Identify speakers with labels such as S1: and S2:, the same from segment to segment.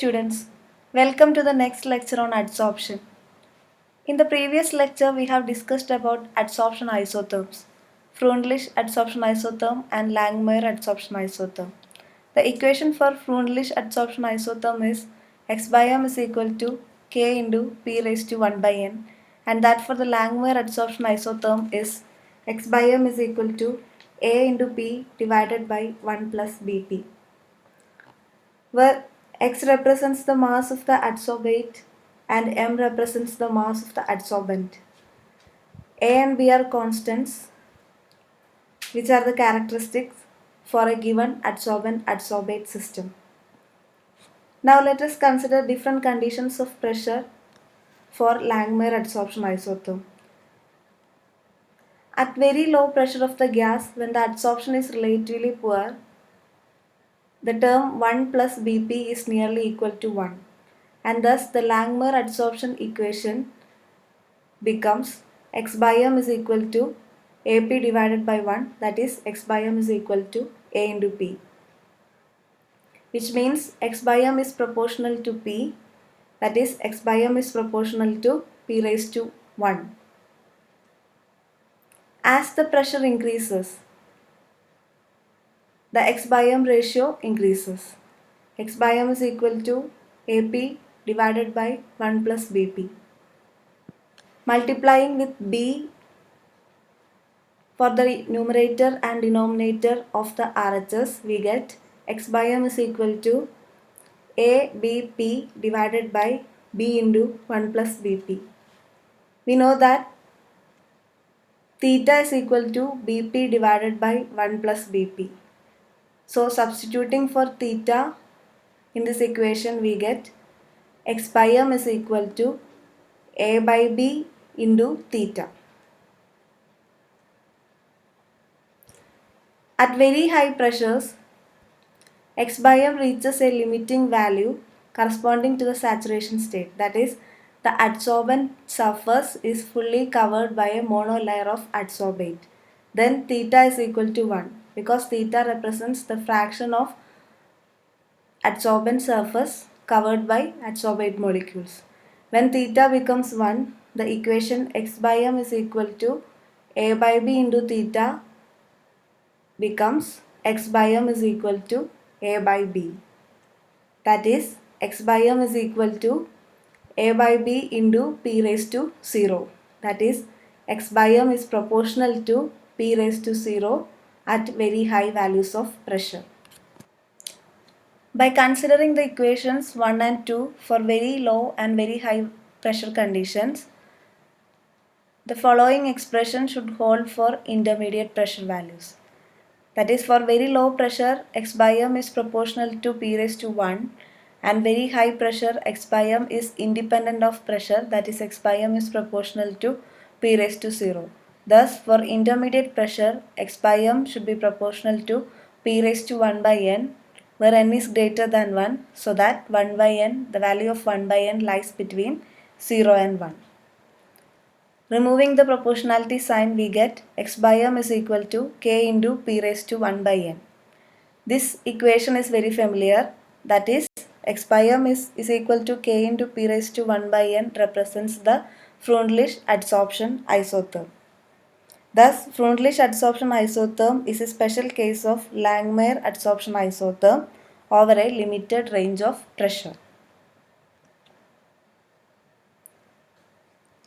S1: students, welcome to the next lecture on adsorption. In the previous lecture, we have discussed about adsorption isotherms, Freundlich adsorption isotherm and Langmuir adsorption isotherm. The equation for Freundlich adsorption isotherm is x by m is equal to k into p raised to 1 by n, and that for the Langmuir adsorption isotherm is x by m is equal to a into p divided by 1 plus bp, where x represents the mass of the adsorbate and m represents the mass of the adsorbent. A and B are constants, which are the characteristics for a given adsorbent-adsorbate system. Now let us consider different conditions of pressure for Langmuir adsorption isotherm. At very low pressure of the gas, when the adsorption is relatively poor, the term 1 plus Bp is nearly equal to 1, and thus the Langmuir adsorption equation becomes x by m is equal to ap divided by 1, that is x by m is equal to a into p, which means x by m is proportional to p, that is x by m is proportional to p raised to 1. As the pressure increases, the x by m ratio increases. X by m is equal to ap divided by 1 plus bp. Multiplying with b for the numerator and denominator of the RHS, we get x by m is equal to ABP divided by B into 1 plus BP. We know that theta is equal to BP divided by 1 plus BP. So substituting for theta in this equation, we get x by m is equal to A by B into theta. At very high pressures, x by m reaches a limiting value corresponding to the saturation state, that is, the adsorbent surface is fully covered by a monolayer of adsorbate. Then theta is equal to 1, because theta represents the fraction of adsorbent surface covered by adsorbate molecules. When theta becomes 1, the equation x by m is equal to a by b into theta becomes x by m is equal to a by b. That is, x by m is equal to a by b into p raised to 0. That is, x by m is proportional to p raised to 0 at very high values of pressure. By considering the equations 1 and 2 for very low and very high pressure conditions, the following expression should hold for intermediate pressure values. That is, for very low pressure, x by m is proportional to p raised to 1, and very high pressure, x by m is independent of pressure, that is, x by m is proportional to p raised to 0. Thus, for intermediate pressure, x by m should be proportional to p raised to 1 by n, where n is greater than 1, so that 1 by n, the value of 1 by n lies between 0 and 1. Removing the proportionality sign, we get x by m is equal to k into p raised to 1 by n. This equation is very familiar, that is, x by m is equal to k into p raised to 1 by n represents the Freundlich adsorption isotherm. Thus, Freundlich adsorption isotherm is a special case of Langmuir adsorption isotherm over a limited range of pressure.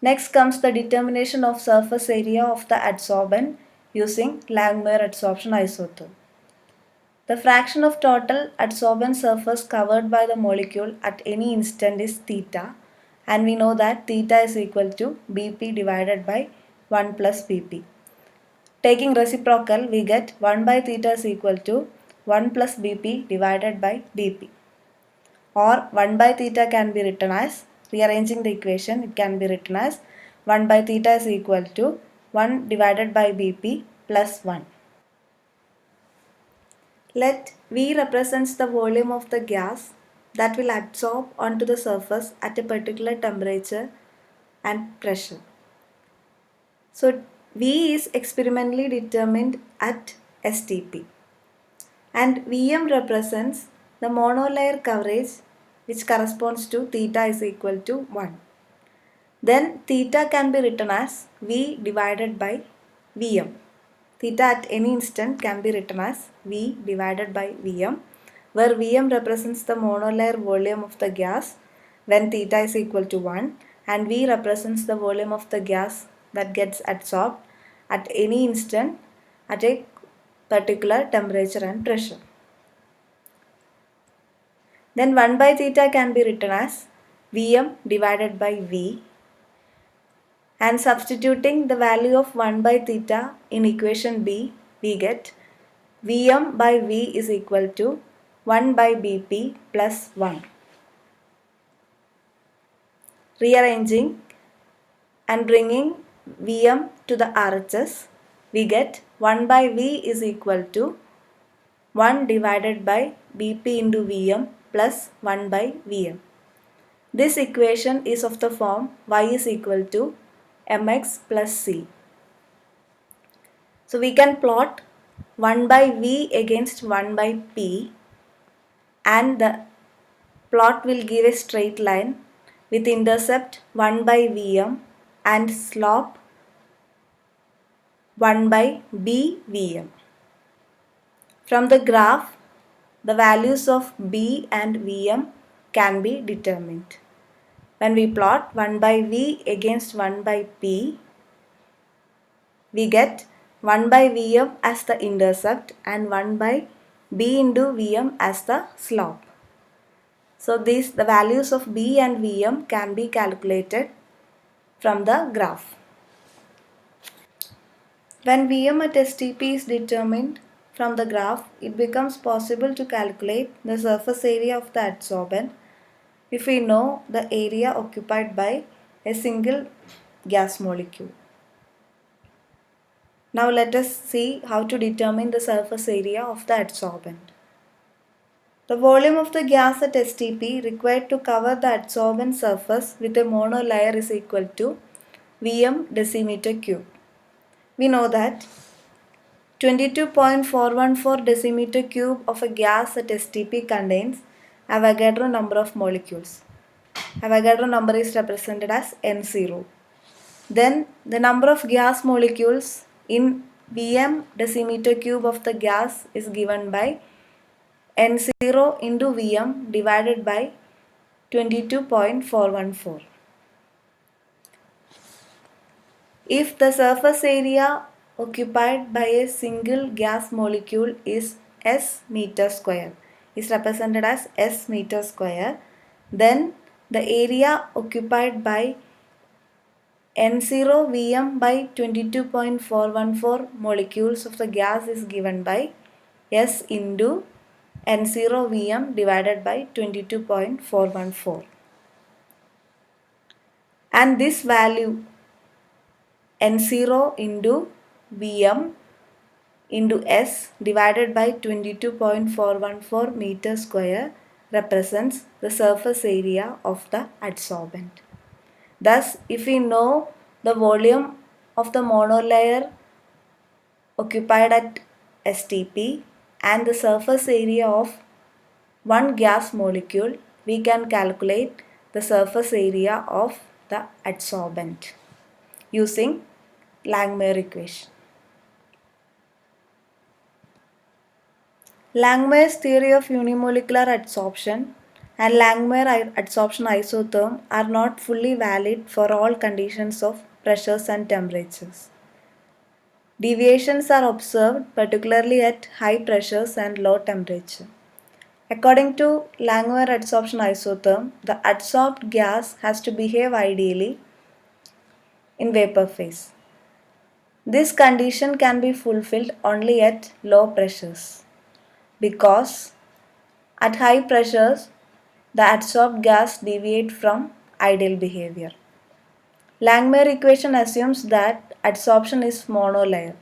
S1: Next comes the determination of surface area of the adsorbent using Langmuir adsorption isotherm. The fraction of total adsorbent surface covered by the molecule at any instant is theta, and we know that theta is equal to Bp divided by 1 plus Bp. Taking reciprocal, we get 1 by theta is equal to 1 plus Bp divided by Bp. Or 1 by theta can be written as, rearranging the equation, it can be written as 1 by theta is equal to 1 divided by Bp plus 1. Let V represents the volume of the gas that will adsorb onto the surface at a particular temperature and pressure. So V is experimentally determined at STP. And Vm represents the monolayer coverage which corresponds to theta is equal to 1. Then theta can be written as V divided by Vm. Theta at any instant can be written as V divided by Vm, where Vm represents the monolayer volume of the gas when theta is equal to 1, and V represents the volume of the gas that gets absorbed at any instant at a particular temperature and pressure. Then 1 by theta can be written as Vm divided by V, and substituting the value of 1 by theta in equation B, we get Vm by V is equal to 1 by Bp plus 1. Rearranging and bringing Vm to the RHS, we get 1 by V is equal to 1 divided by Bp into Vm plus 1 by Vm. This equation is of the form y is equal to mx plus c. So we can plot 1 by V against 1 by P, and the plot will give a straight line with intercept 1 by Vm and slope 1 by BVm. From the graph, the values of B and Vm can be determined. When we plot 1 by V against 1 by P, we get 1 by Vm as the intercept and 1 by B into Vm as the slope. So the values of B and Vm can be calculated from the graph. When Vm at STP is determined from the graph, it becomes possible to calculate the surface area of the adsorbent if we know the area occupied by a single gas molecule. Now let us see how to determine the surface area of the adsorbent. The volume of the gas at STP required to cover the adsorbent surface with a monolayer is equal to Vm decimeter cube. We know that 22.414 decimeter cube of a gas at STP contains Avogadro number of molecules. Avogadro number is represented as N0. Then the number of gas molecules in Vm decimeter cube of the gas is given by N0 into Vm divided by 22.414. If the surface area occupied by a single gas molecule is S meter square, is represented as S meter square, then the area occupied by N0 Vm by 22.414 molecules of the gas is given by S into N0 Vm divided by 22.414. And this value N0 into Vm into S divided by 22.414 meter square represents the surface area of the adsorbent. Thus, if we know the volume of the monolayer occupied at STP and the surface area of one gas molecule, we can calculate the surface area of the adsorbent using Langmuir equation. Langmuir's theory of unimolecular adsorption and Langmuir adsorption isotherm are not fully valid for all conditions of pressures and temperatures. Deviations are observed particularly at high pressures and low temperature. According to Langmuir adsorption isotherm, the adsorbed gas has to behave ideally in vapor phase. This condition can be fulfilled only at low pressures, because at high pressures the adsorbed gas deviate from ideal behavior. Langmuir equation assumes that adsorption is monolayer,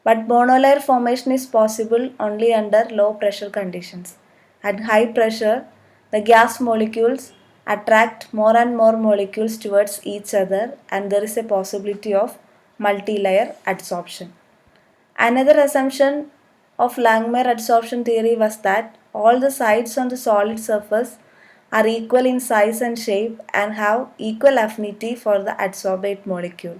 S1: but monolayer formation is possible only under low pressure conditions. At high pressure, the gas molecules attract more and more molecules towards each other, and there is a possibility of multi-layer adsorption. Another assumption of Langmuir adsorption theory was that all the sides on the solid surface are equal in size and shape and have equal affinity for the adsorbate molecule.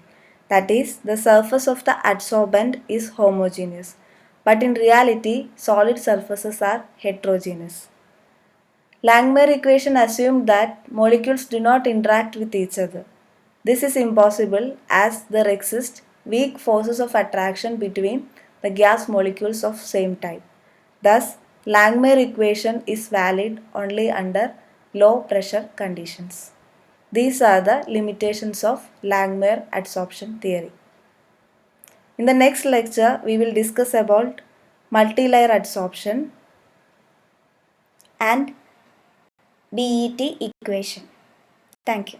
S1: That is, the surface of the adsorbent is homogeneous, but in reality, solid surfaces are heterogeneous. Langmuir equation assumed that molecules do not interact with each other. This is impossible as there exist weak forces of attraction between the gas molecules of same type. Thus, Langmuir equation is valid only under low pressure conditions. These are the limitations of Langmuir adsorption theory. In the next lecture, we will discuss about multilayer adsorption and BET equation. Thank you.